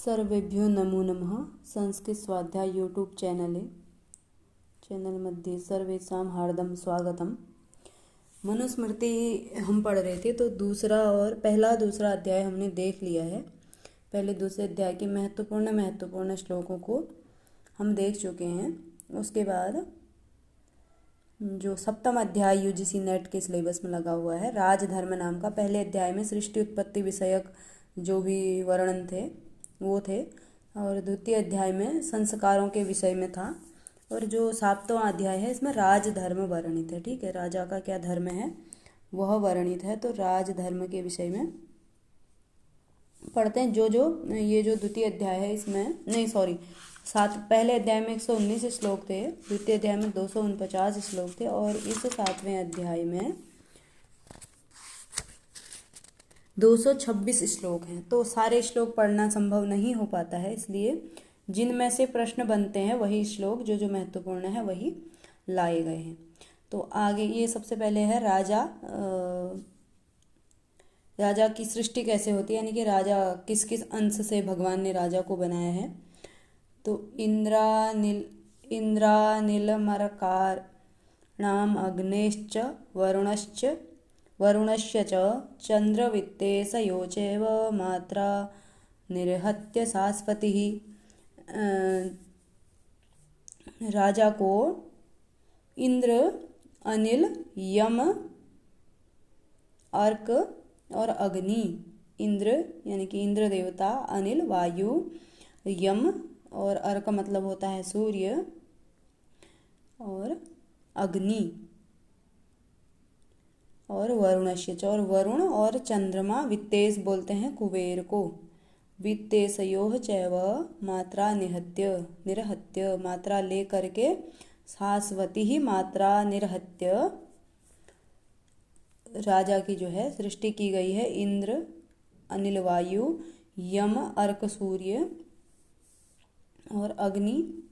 सर्वेभ्यो नमो नमः। संस्कृत स्वाध्याय YouTube channel मध्ये सर्वेषां हार्दं स्वागतम्। मनुस्मृति हम पढ़ रहे थे, तो पहला दूसरा अध्याय हमने देख लिया है। पहले दूसरे अध्याय के महत्वपूर्ण श्लोकों को हम देख चुके हैं। उसके बाद जो सप्तम अध्याय यूजीसी नेट के सिलेबस में लगा हुआ है, राजधर्म नाम का, पहले अध्याय में सृष्टि उत्पत्ति विषयक जो भी वर्णन थे वो थे, और द्वितीय अध्याय में संस्कारों के विषय में था, और जो सातवां अध्याय है इसमें राजधर्म वर्णित है। ठीक है, राजा का क्या धर्म है वह वर्णित है। तो राजधर्म के विषय में पढ़ते हैं। ये जो द्वितीय अध्याय है इसमें पहले अध्याय में 119 श्लोक थे, द्वितीय अध्याय में 249 श्लोक थे, और इस सातवें अध्याय में 226 श्लोक हैं। तो सारे श्लोक पढ़ना संभव नहीं हो पाता है, इसलिए जिनमें से प्रश्न बनते हैं वही श्लोक जो महत्वपूर्ण है वही लाए गए हैं। तो आगे ये सबसे पहले है राजा की सृष्टि कैसे होती है, यानी कि राजा किस किस अंश से भगवान ने राजा को बनाया है। तो इंद्रानिलमरकार नाम अग्नेश्च वरुणस्य च चंद्रवित्तेशयोचैव मात्रा निर्हत्य सास्पतिः। राजा को इंद्र, अनिल, यम, अर्क और अग्नि, इंद्र यानी कि इंद्र देवता, अनिल वायु, यम और अर्क मतलब होता है सूर्य, और अग्नि, और वरुणस्य, और वरुण और चंद्रमा, वित्तेश बोलते हैं कुबेर को, वित्तेशयोः चैव मात्रा निरहत्य मात्रा ले करके, शाश्वती ही मात्रा निरहत्य राजा की जो है सृष्टि की गई है। इंद्र, अनिल, वायु, यम, अर्क, सूर्य और अग्नि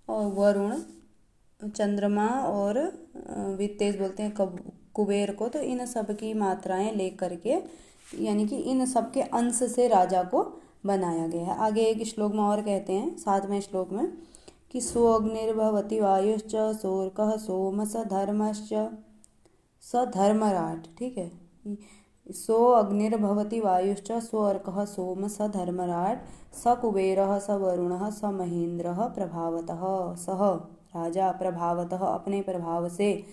और वरुण, चंद्रमा और वित्तेश बोलते हैं कुबेर को। तो इन सब की मात्राएं लेकर के, यानी कि इन सब के अंश से राजा को बनाया गया है। आगे एक श्लोक में और कहते हैं, 7वें श्लोक में, कि सोऽग्निर्भवति वायुश्च सोऽर्कः सोमः स धर्मराट। ठीक है, सो अग्निर्भवति वायुश्च सोऽर्कः सोमः स धर्मराट स कुबेरः स वरुणः स महेन्द्रः प्रभावतः। सह राजा प्रभावतः अपने प्रभाव से,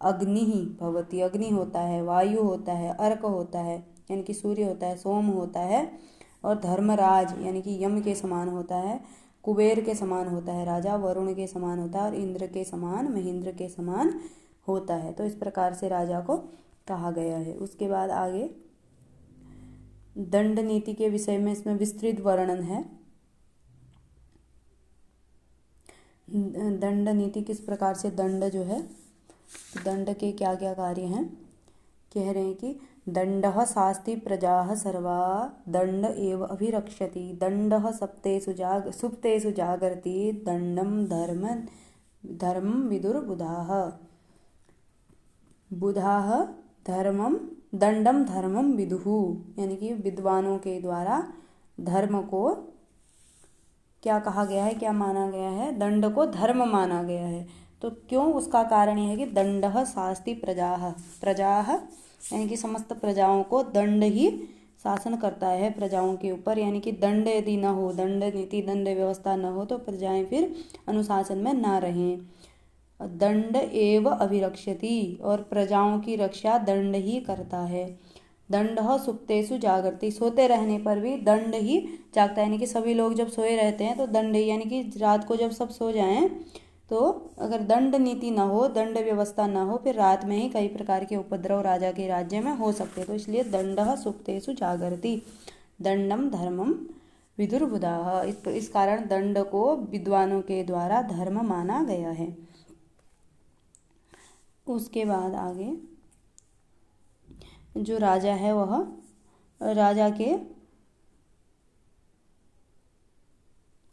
अग्नि ही भवति अग्नि होता है, वायु होता है, अर्क होता है यानी कि सूर्य होता है, सोम होता है, और धर्मराज यानी कि यम के समान होता है, कुबेर के समान होता है राजा, वरुण के समान होता है, और इंद्र के समान, महेंद्र के समान होता है। तो इस प्रकार से राजा को कहा गया है। उसके बाद आगे दंड नीति के विषय में इसमें विस्तृत वर्णन है। दंड नीति किस प्रकार से, दंड जो है, दंड के क्या क्या कार्य हैं, कह रहे हैं कि दंडः शास्ति प्रजाः सर्वा दंड एव अभिरक्षति, दंडः सुप्तेषु जागर्ति, दंडम धर्म विदुर्बुधाः, बुधाः दंडम धर्मम विदुः, यानी कि विद्वानों के द्वारा धर्म को क्या कहा गया है, क्या माना गया है, दंड को धर्म माना गया है। तो क्यों, उसका कारण यह है कि दंडः शास्ति प्रजाः यानी कि समस्त प्रजाओं को दंड ही शासन करता है प्रजाओं के ऊपर, यानी कि दंड यदि न हो, दंड नीति दंड व्यवस्था न हो तो प्रजाएं फिर अनुशासन में ना रहें। दंड एव अभिरक्षति, और प्रजाओं की रक्षा दंड ही करता है। दंडः सुप्तेषु जागर्ति, सोते रहने पर भी दंड ही जागता है, यानी कि सभी लोग जब सोए रहते हैं तो दंड ही, यानी कि रात को जब सब सो जाएं तो अगर दंड नीति ना हो, दंड व्यवस्था ना हो, फिर रात में ही कई प्रकार के उपद्रव राजा के राज्य में हो सकते। तो इसलिए दंडः सुप्तेषु जागर्ति, दंडम धर्मम विदुर्बुधाः, इस कारण दंड को विद्वानों के द्वारा धर्म माना गया है। उसके बाद आगे जो राजा है वह राजा के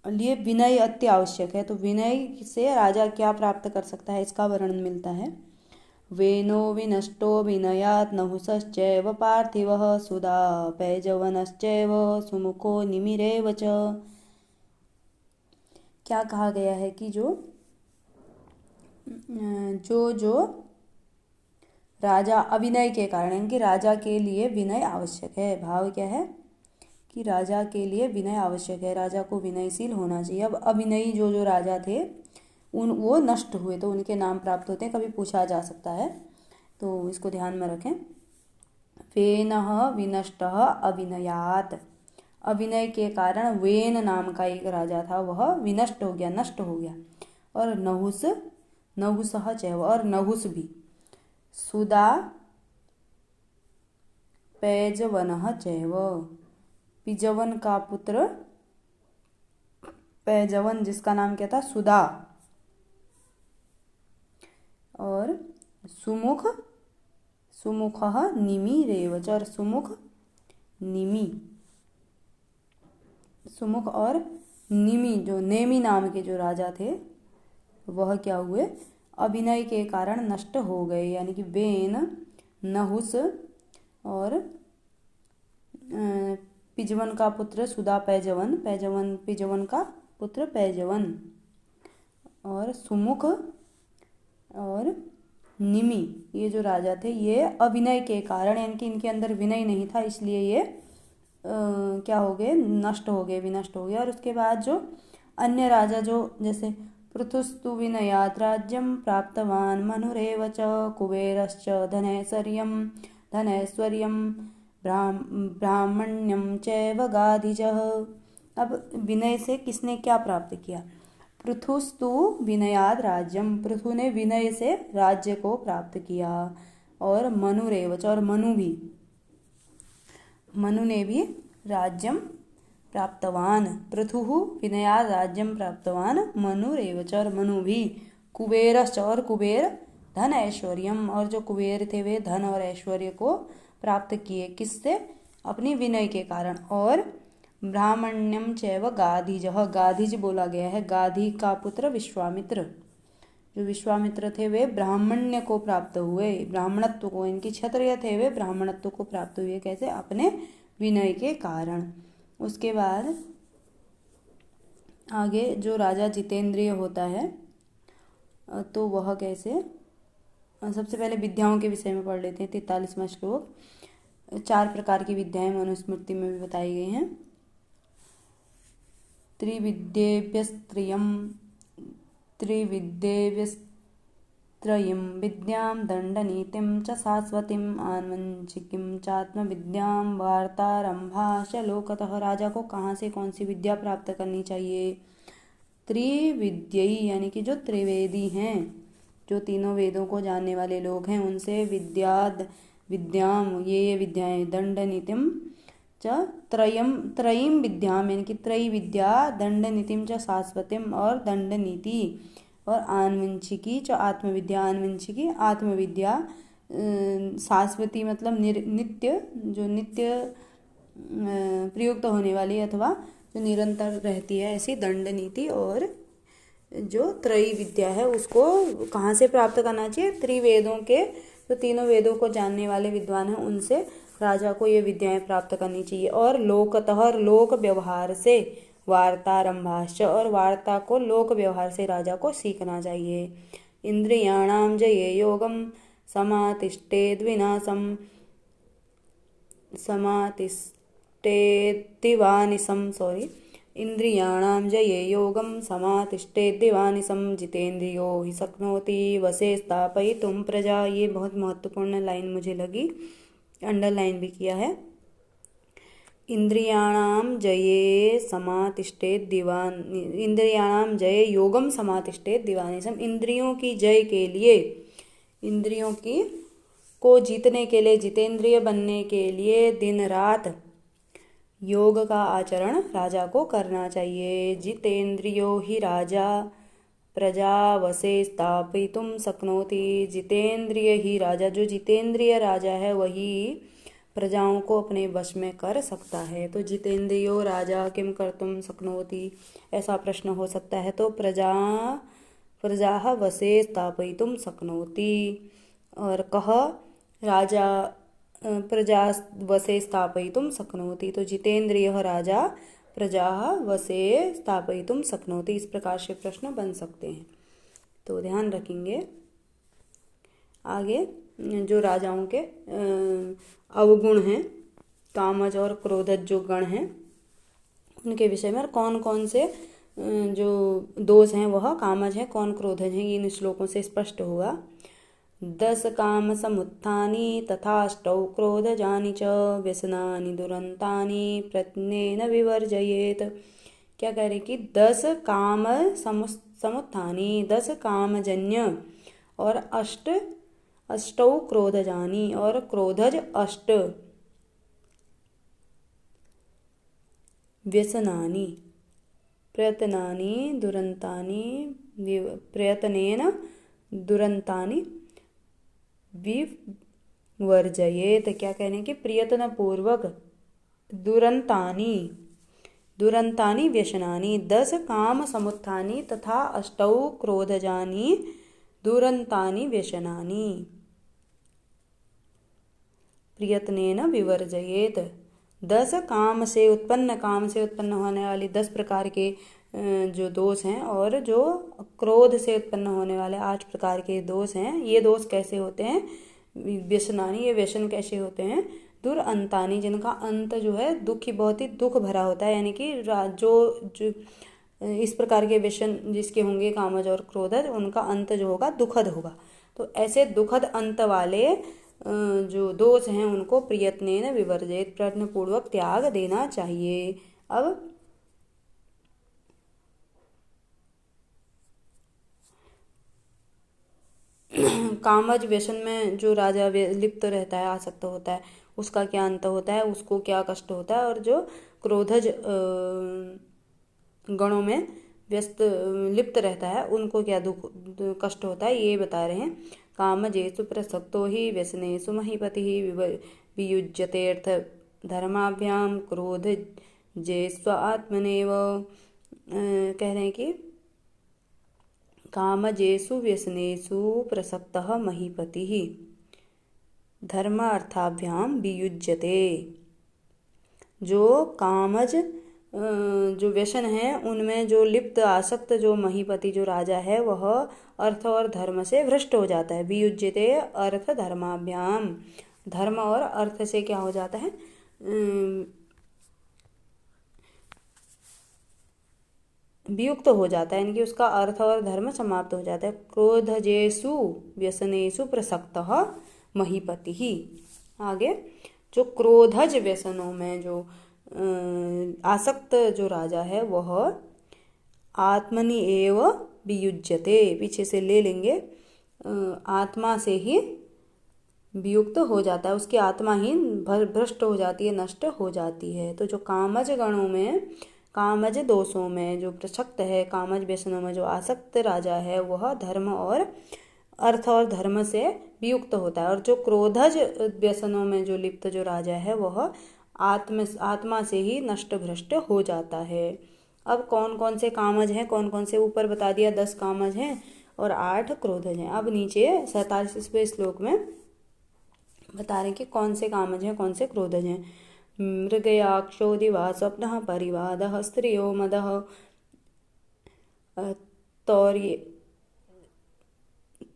लिए विनय अति आवश्यक है। तो विनय से राजा क्या प्राप्त कर सकता है इसका वर्णन मिलता है। वेनो विनष्टो विनयात् नहुसश्चैव पार्थिवः सुधा पैजवनश्चैव सुमुखो निमिरेव च। क्या कहा गया है कि जो राजा अविनय के कारण, यानी कि राजा के लिए विनय आवश्यक है। भाव क्या है कि राजा के लिए विनय आवश्यक है, राजा को विनयशील होना चाहिए। अब अविनयी जो राजा थे वो नष्ट हुए तो उनके नाम प्राप्त होते हैं, कभी पूछा जा सकता है, तो इसको ध्यान में रखें। वेनः विनष्टः अविनयात्, अविनय के कारण वेन नाम का एक राजा था, वह विनष्ट हो गया, नष्ट हो गया। और नहुसः चैव, और नहुस भी। सुदा पैजवनः चैव, पिजवन का पुत्र पैजवन, जिसका नाम क्या था, सुदा। और सुमुखः निमिरेव च, और सुमुख और निमि, जो नेमि नाम के जो राजा थे वह क्या हुए, अभिनय के कारण नष्ट हो गए। यानी कि वेन, नहुस और पिजवन का पुत्र सुदा पैजवन, पिजवन का पुत्र पैजवन, और सुमुख और निमि, ये जो राजा थे ये अभिनय के कारण, यानी कि इनके अंदर विनय नहीं था, इसलिए ये क्या हो गए, नष्ट हो गए, विनष्ट हो गए। और उसके बाद जो अन्य राजा, जो जैसे पृथुस्तु विनयात् राज्यं प्राप्तवान् मनुरेव च कुबेरश्च धनैश्वर्यं ब्राह्मण्यं चैव गाधिजः। अब विनय से किसने क्या प्राप्त किया, पृथुस्तु विनयात् राज्यम, पृथु ने विनय से राज्य को प्राप्त किया। और मनुरेव च, और मनु ने भी राज्यम प्राप्तवान, पृथु विनयात् राज्यम प्राप्तवान मनुरेव च, और मनु भी। कुबेरश्च, और कुबेर धन ऐश्वर्यम, और जो कुबेर थे वे धन और ऐश्वर्य को प्राप्त किए, किससे, अपनी विनय के कारण। और ब्राह्मण्यम चैव गाधिजः, गाधिज बोला गया है, गाधि का पुत्र विश्वामित्र, जो विश्वामित्र थे वे ब्राह्मण्य को प्राप्त हुए, ब्राह्मणत्व को, इनकी क्षत्रिय थे वे ब्राह्मणत्व को प्राप्त हुए, कैसे, अपने विनय के कारण। उसके बाद आगे जो राजा जितेंद्रिय होता है तो वह कैसे, सबसे पहले विद्याओं के विषय में पढ़ लेते हैं। 43वां श्लोक, 4 प्रकार की विद्याएं मनुस्मृति में भी बताई गई हैं। त्रिविद्येभ्यस्त्रयीं विद्यां दण्डनीतिं च शाश्वतीम् आन्वंशिकीं चात्मविद्यां वार्तारंभा च लोकतः। राजा को कहाँ से कौन सी विद्या प्राप्त करनी चाहिए, त्रिविद्यई, यानी कि जो त्रिवेदी हैं, जो तीनों वेदों को जानने वाले लोग हैं, उनसे विद्याम, ये विद्याएं, दंडनीतिम च त्रयीम विद्याम, यानी कि त्रयी विद्या, दंडनीतिम च शाश्वतीम, और दंडनीति, और आन्वंशिकी च आत्मविद्या, आन्वंशिकी आत्मविद्या, शाश्वती मतलब नित्य, जो नित्य प्रयुक्त होने वाली अथवा जो निरंतर रहती है, ऐसी दंडनीति। और जो त्रयी विद्या है उसको कहाँ से प्राप्त करना चाहिए, त्रिवेदों के, जो तीनों वेदों को जानने वाले विद्वान हैं उनसे राजा को ये विद्याएं प्राप्त करनी चाहिए। और लोकतः, लोक व्यवहार से, वार्तारंभाश्च, और वार्ता को लोक व्यवहार से राजा को सीखना चाहिए। इंद्रियाणाम जये योगम समातिष्ठेद्विनाशम इंद्रियाणाम जये योगम समातिष्ठेद्विनाशम जितेंद्रियो हि शक्नोति वशे स्थापयितुं प्रजा। ये बहुत महत्वपूर्ण लाइन मुझे लगी, अंडरलाइन भी किया है। इंद्रियाणाम जये इंद्रियाणाम जये योगम समातिष्ठेत दिवानिसम, इंद्रियों की जय के लिए, इंद्रियों की को जीतने के लिए, जितेंद्रिय बनने के लिए दिन रात योग का आचरण राजा को करना चाहिए। जितेंद्रियो ही राजा प्रजा वशे स्थापयितुं शक्नोति, जितेंद्रिय ही राजा, जो जितेंद्रिय राजा है वही प्रजाओं को अपने वश में कर सकता है। तो जितेंद्रियो राजा किम कर्तुं शक्नोति, ऐसा प्रश्न हो सकता है, तो प्रजा वशे स्थापयितुं शक्नोति, और कः राजा प्रजा वशे स्थापयितुं शक्नोति, तो जितेंद्रियः राजा प्रजा वशे स्थापयितुं शक्नोति। इस प्रकार से प्रश्न बन सकते हैं, तो ध्यान रखेंगे। आगे जो राजाओं के अवगुण हैं, कामज और क्रोधज जो गण हैं, उनके विषय में, और कौन कौन से जो दोष हैं वह कामज हैं, कौन क्रोधज हैं, इन श्लोकों से स्पष्ट होगा। 10 काम समुत्थानि तथाष्टौ क्रोधजानि च व्यसनानि दुरंतानि प्रयत्नेन विवर्जयेत। क्या कह रहे कि 10 काम समुत्थानि, 10 कामजन्य, और अष्टौ क्रोधजानि, और क्रोधज 8, व्यसनानि प्रयत्नानि दुरंतानि प्रयत्नेन दुरंतानि विवर्जयेत। क्या कहने कि प्रयत्न पूर्वक दुरंतानि व्यसनानि, 10 काम समुत्थानि तथा अष्टौ क्रोधजानि दुरंतानि व्यसनानि प्रयत्नेन विवर्जयेत। 10 काम से उत्पन्न होने वाली 10 प्रकार के जो दोष हैं, और जो क्रोध से उत्पन्न होने वाले 8 प्रकार के दोष हैं, ये दोष कैसे होते हैं, व्यसनानी, ये व्यसन कैसे होते हैं, दुरंतानी, जिनका अंत जो है बहुत ही दुख भरा होता है, यानी कि जो इस प्रकार के व्यसन जिसके होंगे कामज और क्रोधज, उनका अंत जो होगा दुखद होगा। तो ऐसे दुखद अंत वाले जो दोष हैं उनको प्रयत्नेन विवर्जित, प्रयत्न पूर्वक त्याग देना चाहिए। अब कामज व्यसन में जो राजा लिप्त रहता है, आसक्त होता है, उसका क्या अंत होता है, उसको क्या कष्ट होता है, और जो क्रोधज गणों में लिप्त रहता है उनको क्या दुख कष्ट होता है, ये बता रहे हैं। कामजेषु प्रसक्तो हि व्यसनेषु महीपतिः वियुज्यतेऽर्थ धर्माभ्याम क्रोधजेष्व आत्मनेव। कह रहे हैं कि कामजेषु व्यसनेषु प्रसक्तः महीपतिः धर्मार्थाभ्याम वियुज्यते। जो कामज जो व्यसन है उनमें जो लिप्त आसक्त जो महीपति जो राजा है, वह अर्थ और धर्म से भ्रष्ट हो जाता है। वियुज्यते अर्थ धर्माभ्याम, धर्म और अर्थ से क्या हो जाता है, वियुक्त हो जाता है, यानी कि उसका अर्थ और धर्म समाप्त हो जाता है। क्रोधजेषु व्यसनेषु प्रसक्तः महीपतिः। आगे जो क्रोधज व्यसनों में जो आसक्त जो राजा है वह आत्मनि एव वियुज्यते, पीछे से ले लेंगे, आत्मा से ही वियुक्त हो जाता है, उसकी आत्मा ही भ्रष्ट हो जाती है, नष्ट हो जाती है। तो जो कामज गणों में, कामज दोषों में जो प्रसक्त है, कामज व्यसनों में जो आसक्त राजा है, वह धर्म और अर्थ और धर्म से वियुक्त होता है। और जो क्रोधज व्यसनों में जो लिप्त जो राजा है, वह आत्मा से ही नष्ट भ्रष्ट हो जाता है। अब कौन कौन से कामज हैं, कौन कौन से, ऊपर बता दिया 10 कामज हैं और 8 क्रोधज हैं। अब नीचे 47वें श्लोक में बता रहे हैं कि कौन से कामज हैं, कौन से क्रोधज हैं। मृगयाक्षो दिवा स्वप्नः परिवादः स्त्रियो मदः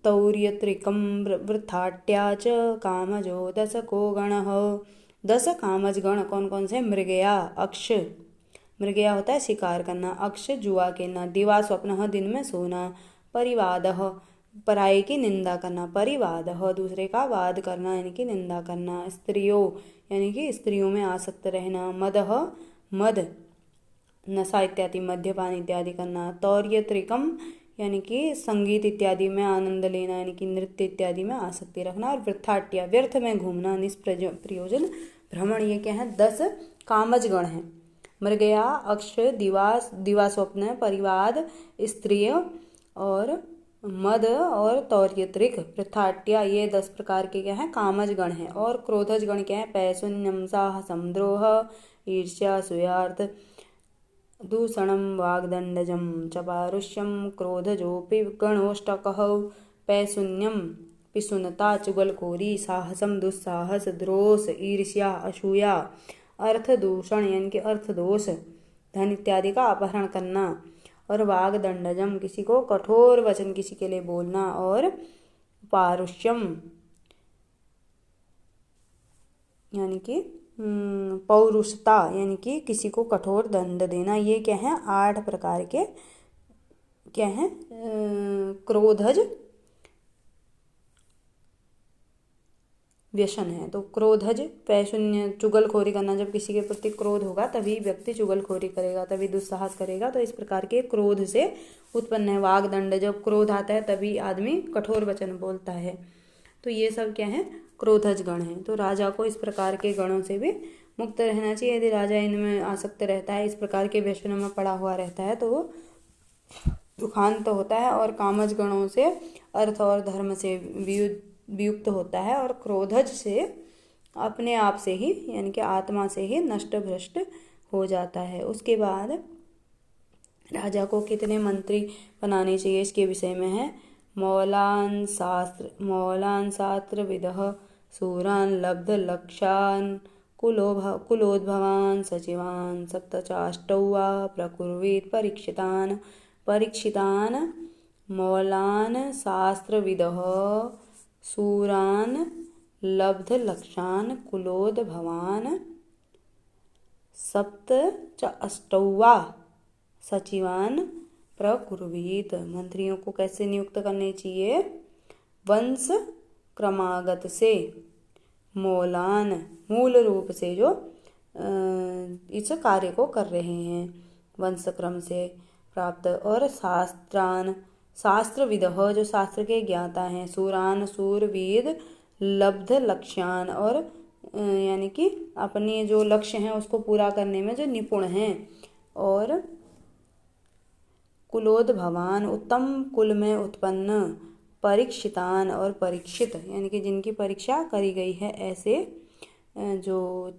तौर्यत्रिकं वृथाट्या च कामजो 10 को गणः। 10 कामज गण कौन कौन से, मृगया, अक्ष, मृगया होता है शिकार करना, अक्ष जुआ खेलना, दिवा स्वप्न दिन में सोना, परिवादः पराये की निंदा करना, परिवादः दूसरे का वाद करना यानी कि निंदा करना, स्त्रियो यानी कि स्त्रियों में आसक्त रहना, मदः मद नशा इत्यादि मद्यपान इत्यादि करना, तौर्यत्रिकम यानी कि संगीत इत्यादि में आनंद लेना यानी कि नृत्य इत्यादि में आसक्ति रखना, और वृथाट्य व्यर्थ में घूमना, निष्प्रयोजन भ्रमण। ये क्या है, 10 कामज गण हैं। मृगया, अक्ष, दिवा स्वप्न, परिवाद, स्त्रिय और मद और तौर्यत्रिक, वृथाट्य, ये 10 प्रकार के क्या हैं, कामज गण हैं। और क्रोधज गण क्या है, पैशून्यम, साहसम, द्रोह, ईर्ष्या, सूयार्थ, दूषणं, वाग्दण्डजं च पारुष्यं, क्रोधजोऽपि गणोष्टकः। पैशून्यम पिशुनता, चुगलखोरी, साहसम, दुस्साहस, द्रोष, ईर्ष्या, असूया, अर्थ दूषण यानी कि अर्थ दोष, धन इत्यादि का अपहरण करना, और वाग दंडजम किसी को कठोर वचन किसी के लिए बोलना, और पारुष्यम यानी कि पौरुषता यानी कि किसी को कठोर दंड देना। ये क्या है? 8 प्रकार के क्या है? क्रोधज व्यसन है। तो क्रोधज पैशून्य, चुगलखोरी करना, जब किसी के प्रति क्रोध होगा तभी व्यक्ति चुगलखोरी करेगा, तभी दुस्साहस करेगा। तो इस प्रकार के क्रोध से उत्पन्न है। वागदंड, जब क्रोध आता है तभी आदमी कठोर वचन बोलता है। तो ये सब क्या है? क्रोधज गण है। तो राजा को इस प्रकार के गणों से भी मुक्त रहना चाहिए। यदि राजा इनमें आसक्त रहता है, इस प्रकार के व्यसनों में पड़ा हुआ रहता है, तो वो दुखांत होता है और कामज गणों से, अर्थ और धर्म से वियुक्त होता है, और क्रोधज से अपने आप से ही यानी कि आत्मा से ही नष्ट भ्रष्ट हो जाता है। उसके बाद राजा को कितने मंत्री बनाने चाहिए इसके विषय में है। मौलान शास्त्र विदः, सूरान लब्ध लक्षान, कुलोद्भवान, सचिवान, सप्तचाष्टौ वा प्रकुर्वीत परीक्षितान मौलान शास्त्रविदः, सूरान लब्ध लक्षान, कुलोद्भवान, सप्त च अष्टौ वा सचिवान प्रकुर्वीत। मंत्रियों को कैसे नियुक्त करने चाहिए? वंश क्रमागत से, मौलान मूल रूप से जो इस कार्य को कर रहे हैं, वंश क्रम से प्राप्त, और शास्त्रविदः जो शास्त्र के ज्ञाता हैं, सूरान सूरवीर, लब्ध लक्ष्यान और यानी कि अपने जो लक्ष्य हैं उसको पूरा करने में जो निपुण हैं, और कुलोद्भवान उत्तम कुल में उत्पन्न, परीक्षितान और परीक्षित यानी कि जिनकी परीक्षा करी गई है, ऐसे जो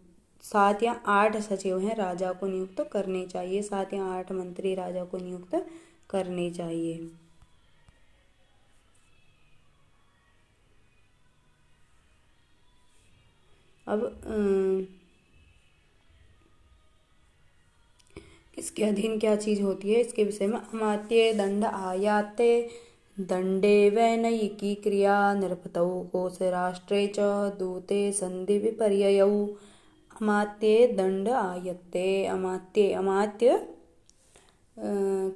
7 या 8 सचिव हैं राजा को नियुक्त करने चाहिए। 7 या 8 मंत्री राजा को नियुक्त करने चाहिए। अब इसके अधीन क्या चीज होती है इसके विषय में। अमात्ये दंड आयाते, दंडे वैनयिकी क्रिया, नृपतौ कोश राष्ट्रे च, दूते संधि विपर्ययौ। अमात्ये दंड आयत्ते, अमात्य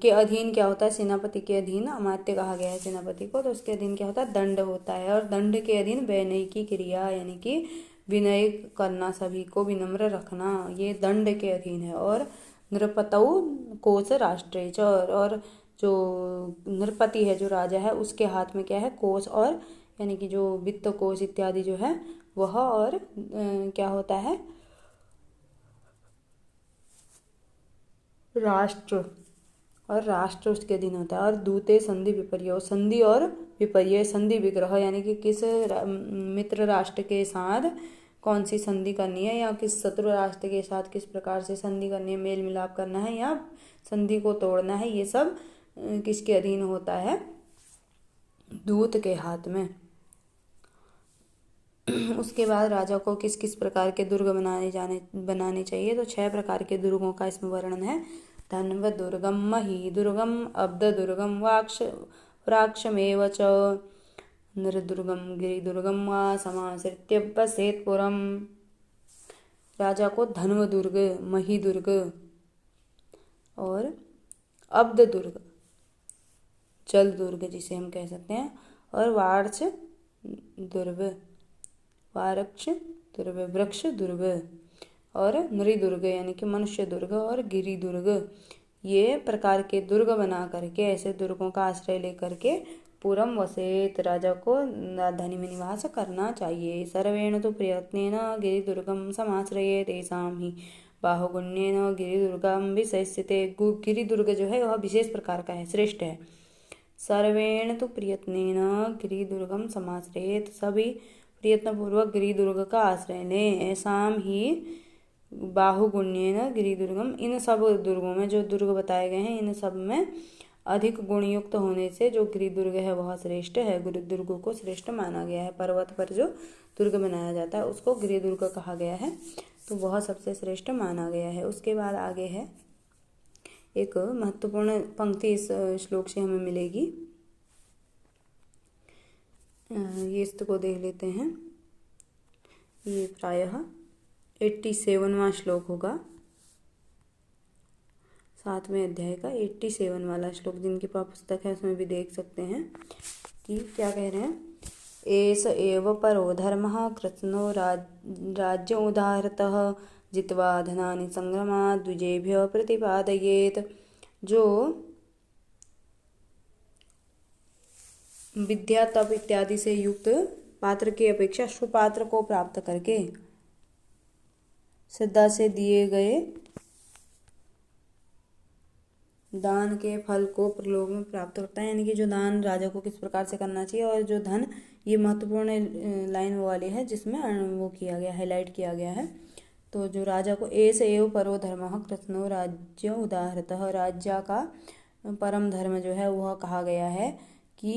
के अधीन क्या होता है? सेनापति के अधीन अमात्य कहा गया है सेनापति को, तो उसके अधीन क्या होता है? दंड होता है। और दंड के अधीन वैनयिकी क्रिया यानी कि विनय करना, सभी को विनम्र रखना, ये दंड के अधीन है। और नृपतौ कोश राष्ट्रे च, और जो नृपति है जो राजा है उसके हाथ में क्या है? कोश, और यानी कि जो वित्त कोश इत्यादि जो है वह, और क्या होता है? राष्ट्र, और राष्ट्र उसके अधीन होता है। और दूते संधि विपर्य, संधि और विपर्य, संधि विग्रह यानी कि किस मित्र राष्ट्र के साथ कौन सी संधि करनी है, या किस शत्रु राष्ट्र के साथ किस प्रकार से संधि करनी है, मेल मिलाप करना है या संधि को तोड़ना है, ये सब किसके अधीन होता है? दूत के हाथ में। उसके बाद राजा को किस किस प्रकार के दुर्ग बनाने चाहिए? तो 6 प्रकार के दुर्गों का इसमें वर्णन है। धन्व दुर्गम, मही दुर्गम, अब्द दुर्गम, वाक्षमेव च, नृदुर्गम, गिरिदुर्गम वा समाश्रित्य बसेत् पुरम। राजा को धन्व दुर्ग, मही दुर्ग और अब्द दुर्ग, जल दुर्ग जिसे हम कह सकते हैं, और वार्च दुर्ग, वृक्ष दुर्ग, और नृदुर्ग यानी कि मनुष्य दुर्ग, और गिरि दुर्ग, ये प्रकार के दुर्ग बना करके, ऐसे दुर्गों का आश्रय लेकर के पुरम वसेत, राजा को राजधानी में निवास करना चाहिए। सर्वेण तो प्रयत्नेन गिरिदुर्गम समाश्रये तेषां ही बाहुगुण्येन गिरिदुर्गम विशेष्यते। गिरिदुर्ग जो है वह विशेष प्रकार का है, श्रेष्ठ है। सर्वेण तो प्रयत्नेन गिरिदुर्गम समाश्रयेत, सभी प्रयत्नपूर्वक गिरिदुर्ग का आश्रय लें। ऐसाम ही बाहुगुण्येन गिरिदुर्गम, इन सब दुर्गों में जो दुर्ग बताए गए हैं इन सब में अधिक गुणयुक्त होने से जो गिरिदुर्ग है वह श्रेष्ठ है। गिरिदुर्ग को श्रेष्ठ माना गया है। पर्वत पर जो दुर्ग बनाया जाता है उसको गिरिदुर्ग कहा गया है, तो वह सबसे श्रेष्ठ माना गया है। उसके बाद आगे है एक महत्वपूर्ण पंक्ति इस श्लोक से हमें मिलेगी, ये इसको देख लेते हैं। ये प्रायः 87वां श्लोक होगा, 7वें अध्याय का 87 वाला श्लोक। जिनके पास पुस्तक है उसमें भी देख सकते हैं कि क्या कह रहे हैं। एष एव परो धर्मः कृत्स्नो राज्य उदाहरतः जित्वा धनानि संग्रमात् द्विजेभ्यः प्रतिपादयेत्। जो विद्या तप इत्यादि से युक्त पात्र की अपेक्षा सुपात्र को प्राप्त करके श्रद्धा से दिए गए दान के फल को प्रलोभ में प्राप्त करता है। यानी कि जो दान राजा को किस प्रकार से करना चाहिए, और जो धन, ये महत्वपूर्ण लाइन वो वाली है जिसमें वो किया गया, हाईलाइट किया गया है। तो जो राजा को एष एव परो धर्मः कृत्स्नो राज्य उदाहरतः, राज्य का परम धर्म जो है वह कहा गया है कि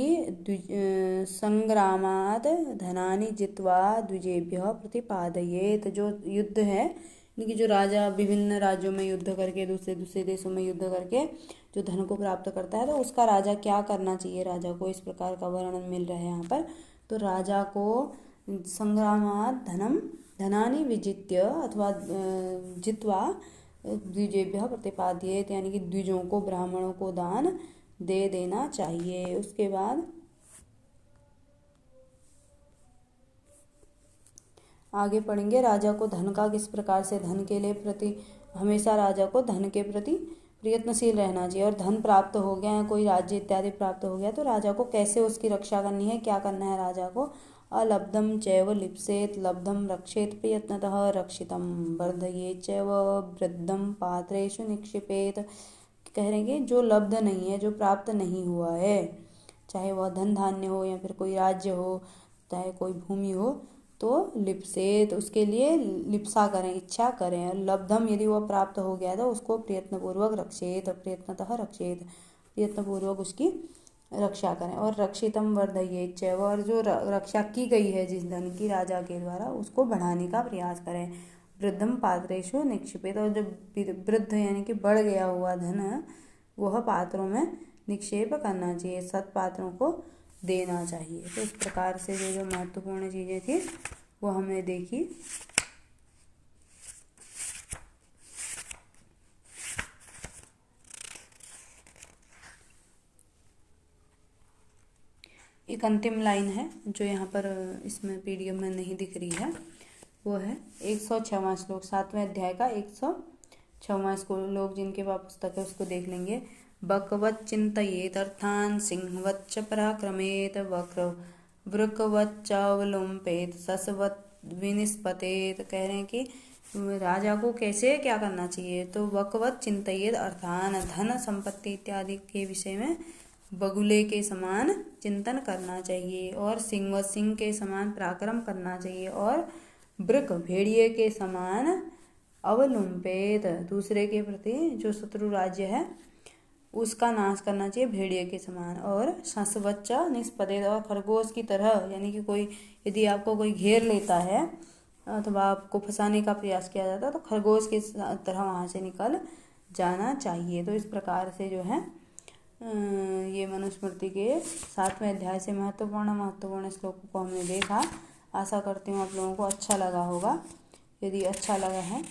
संग्रामाद धनानि जित्वा द्विजेभ्यः प्रतिपादयेत्। जो युद्ध है, यानी कि जो राजा विभिन्न राज्यों में युद्ध करके, दूसरे दूसरे देशों में युद्ध करके जो धन को प्राप्त करता है, तो उसका राजा क्या करना चाहिए, राजा को इस प्रकार का वर्णन मिल रहा है यहाँ पर। तो राजा को संग्रामाद धनानि विजित्य अथवा जित्वा द्विजेभ्यः प्रतिपादयेत्, यानी कि द्विजों को, ब्राह्मणों को दान दे देना चाहिए। उसके बाद आगे पढ़ेंगे राजा को धन का किस प्रकार से, धन के लिए हमेशा राजा को धन के प्रति प्रयत्नशील रहना चाहिए। और धन प्राप्त हो गया है, कोई राज्य इत्यादि प्राप्त हो गया, तो राजा को कैसे उसकी रक्षा करनी है, क्या करना है राजा को। अलब्धम चैव लिप्सेत लब्धम रक्षेत प्रयत्नतः रक्षितम वर्धयेत चैव वृद्धम पात्रेषु निक्षिपेत। कह रहे हैं कि जो लब्ध नहीं है, जो प्राप्त नहीं हुआ है, चाहे वह धन धान्य हो या फिर कोई राज्य हो, चाहे कोई भूमि हो, तो लिप्सेत, उसके लिए लिप्सा करें, इच्छा करें। और लब्धम, यदि वह प्राप्त हो गया तो उसको प्रयत्नपूर्वक रक्षेत, प्रयत्नतः रक्षेत, प्रयत्नपूर्वक उसकी रक्षा करें। और रक्षितम वर्धयेत चैव, और जो रक्षा की गई है जिस धन की राजा के द्वारा, उसको बढ़ाने का प्रयास करें। वृद्धम पात्रेषु निक्षिपेत, और जो वृद्ध यानी कि बढ़ गया हुआ धन, वह पात्रों में निक्षेप करना चाहिए, सत्पात्रों को देना चाहिए। तो इस प्रकार से जो महत्वपूर्ण चीज़ें थी वो हमने देखी। एक अंतिम लाइन है जो यहाँ पर इसमें पीडीएफ में नहीं दिख रही है, वो है 106वां श्लोक, 7वें अध्याय का 106वां श्लोक। जिनके पास पुस्तक है उसको देख लेंगे। बकवत् चिन्तयेत् अर्थान् सिंहवच्च पराक्रमेत् वृकवच्चावलुम्पेत् शशवत् विनिष्पतेत्। कह रहे हैं कि राजा को कैसे क्या करना चाहिए, तो बकवत् चिन्तयेत् अर्थान, धन संपत्ति इत्यादि के विषय में बगुले के समान चिंतन करना चाहिए, और सिंह सिंह के समान पराक्रम करना चाहिए, और वृक भेड़िए के समान अवलुम्पेत, दूसरे के प्रति जो शत्रु राज्य है उसका नाश करना चाहिए भेड़िए के समान। और शशवच्चा निष्पदेत, और खरगोश की तरह, यानी कि कोई यदि आपको कोई घेर लेता है अथवा आपको फंसाने का प्रयास किया जाता है, तो खरगोश की तरह वहाँ से निकल जाना चाहिए। तो इस प्रकार से जो है ये मनुस्मृति के 7वें अध्याय से महत्वपूर्ण श्लोकों को हमने देखा। आशा करती हूँ आप लोगों को अच्छा लगा होगा। यदि अच्छा लगा है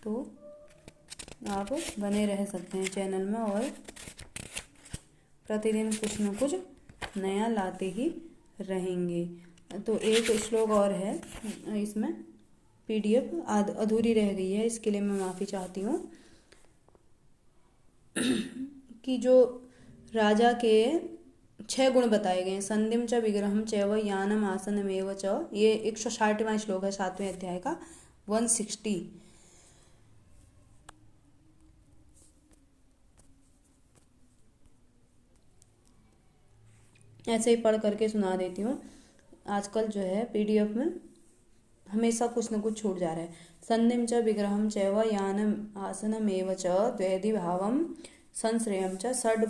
तो आप बने रह सकते हैं चैनल में, और प्रतिदिन कुछ न कुछ नया लाते ही रहेंगे। तो एक श्लोक और है, इसमें पीडीएफ अधूरी रह गई है, इसके लिए मैं माफ़ी चाहती हूँ। कि जो राजा के 6 गुण बताए गए हैं, संधिम च विग्रहम चैव यानम आसनमेव च, ये 160वां श्लोक है 7वें अध्याय का 160। ऐसे ही पढ़ करके सुना देती हूँ। आजकल जो है पीडीएफ में हमेशा कुछ न कुछ छूट जा रहा है। संधिम च विग्रहम चैव यानम आसनमेव च द्वैधि भावम संश्रयम च षड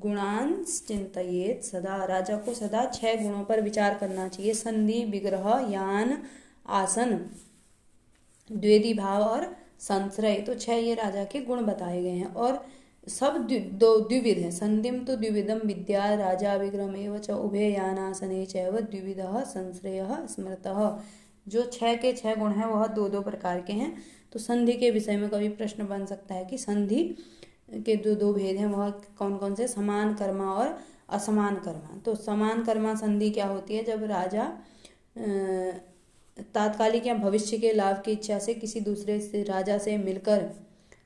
गुणान चिंतयेत सदा। राजा को सदा 6 गुणों पर विचार करना चाहिए। संधि, विग्रह, यान, आसन, द्वेदी भाव और संश्रय, तो 6 ये राजा के गुण बताए गए हैं। और सब द्विविध है। संधिम तो द्विविधम विद्या राजा विग्रहमेव च उभे यानासने चैव द्विविधः संश्रयः स्मृतः। जो 6 के 6 गुण हैं वह 2-2 प्रकार के हैं। तो संधि के विषय में कभी प्रश्न बन सकता है कि संधि के दो भेद हैं, वह कौन कौन से? समान कर्मा और असमान कर्मा। तो समान कर्मा संधि क्या होती है? जब राजा तात्कालिक या भविष्य के लाभ की इच्छा से किसी दूसरे से राजा से मिलकर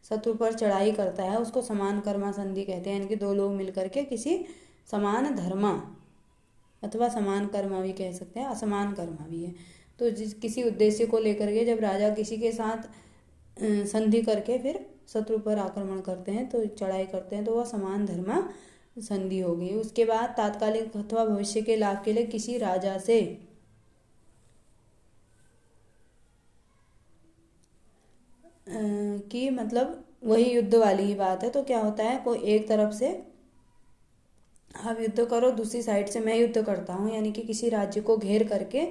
शत्रु पर चढ़ाई करता है, उसको समान कर्मा संधि कहते हैं। यानी कि 2 लोग मिलकर के किसी समान धर्मा अथवा समान कर्मा भी कह सकते हैं, असमान कर्मा भी है। तो किसी उद्देश्य को लेकर के जब राजा किसी के साथ संधि करके फिर शत्रु पर आक्रमण करते हैं, तो चढ़ाई करते हैं, तो वह समान धर्मा संधि होगी। उसके बाद तात्कालिक अथवा भविष्य के लाभ के लिए किसी राजा से कि मतलब वही युद्ध वाली ही बात है। तो क्या होता है, कोई एक तरफ से आप युद्ध करो, दूसरी साइड से मैं युद्ध करता हूँ, यानी कि किसी राज्य को घेर करके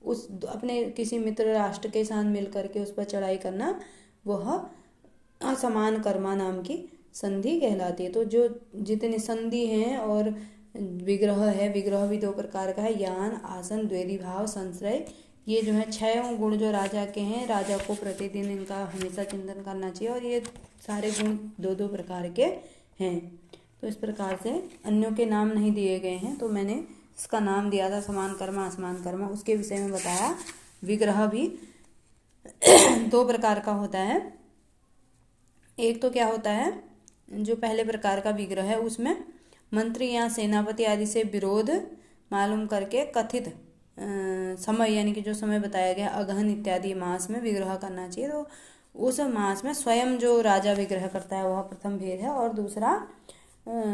उस अपने किसी मित्र राष्ट्र के साथ मिल करके उस पर चढ़ाई करना, वह असमान कर्मा नाम की संधि कहलाती है। तो जो जितने संधि हैं और विग्रह है, विग्रह भी 2 प्रकार का है, यान, आसन, द्वेदी भाव, संश्रय, ये जो है 6 गुण जो राजा के हैं, राजा को प्रतिदिन इनका हमेशा चिंतन करना चाहिए। और ये सारे गुण 2-2 प्रकार के हैं। तो इस प्रकार से अन्यों के नाम नहीं दिए गए हैं, तो मैंने इसका नाम दिया था समान कर्मा असमान कर्मा, उसके विषय में बताया। विग्रह भी 2 प्रकार का होता है। एक तो क्या होता है, जो पहले प्रकार का विग्रह है उसमें मंत्री या सेनापति आदि से विरोध मालूम करके कथित समय, यानी कि जो समय बताया गया अगहन इत्यादि मास में विग्रह करना चाहिए। तो उस मास में स्वयं जो राजा विग्रह करता है वह प्रथम भेद है। और दूसरा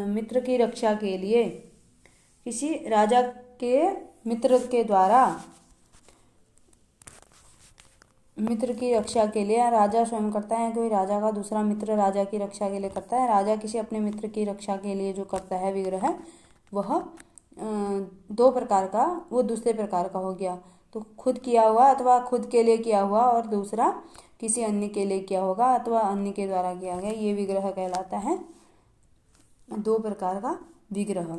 मित्र की रक्षा के लिए किसी राजा के मित्र के द्वारा, मित्र की रक्षा के लिए राजा स्वयं करता है, कोई राजा का दूसरा मित्र राजा की रक्षा के लिए करता है। राजा किसी अपने मित्र की रक्षा के लिए जो करता है विग्रह, वह 2 प्रकार का, वो दूसरे प्रकार का हो गया। तो खुद किया हुआ अथवा खुद के लिए किया हुआ, और दूसरा किसी अन्य के लिए किया होगा अथवा अन्य के द्वारा किया गया, ये विग्रह कहलाता है। 2 प्रकार का विग्रह।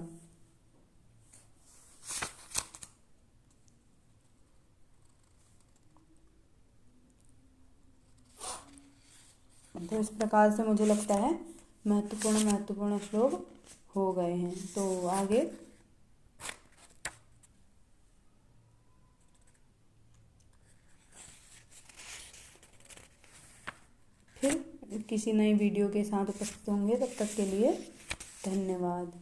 तो इस प्रकार से मुझे लगता है महत्वपूर्ण श्लोक हो गए हैं। तो आगे फिर किसी नई वीडियो के साथ उपस्थित होंगे। तब तक के लिए धन्यवाद।